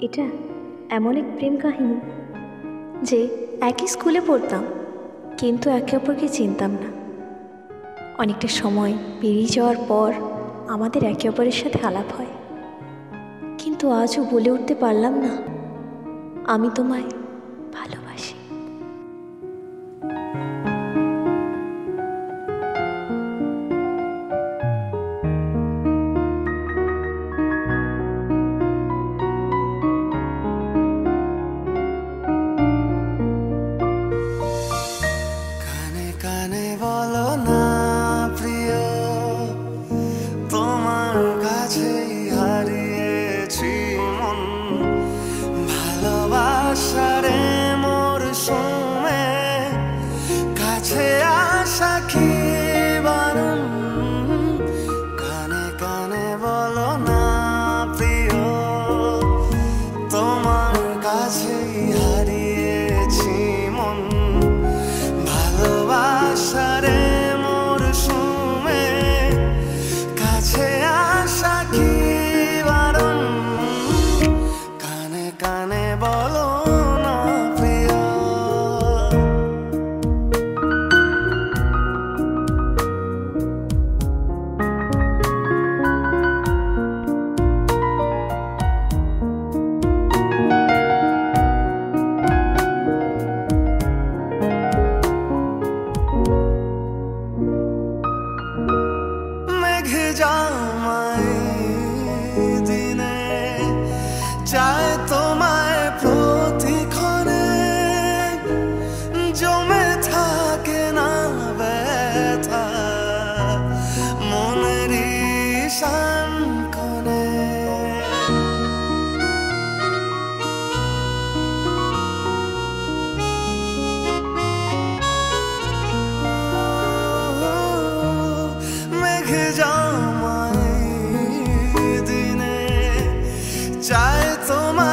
এটা এমন এক প্রেম কাহিনী যে একই স্কুলে পড়তাম, কিন্তু একে অপরকে চিনতাম না। অনেকটা সময় পেরিয়ে যাওয়ার পর আমাদের একে অপরের সাথে আলাপ হয়, কিন্তু আজও বলে উঠতে পারলাম না আমি তোমায় ভালোবাসি। কানে কানে বলো না প্রিয়, তোমার কাছেই হারিয়েছি মন। ভালোবাসারে মোর সুমে কাছে আসা কি বারণ। কানে কানে বলো না প্রিয়, তোমার কাছেই হারিয়েছি মন। ভালোবাসারে মোর সুমে কাছে আসা কি বারণ। কানে কানে বলো না প্রিয়। জামাই দিনে চায় তোমায় প্রতিক্ষণে, জমে থাকে না ব্যথা মনের ঈশান কোণে। মেঘ জামাই দিনে চায় তোমার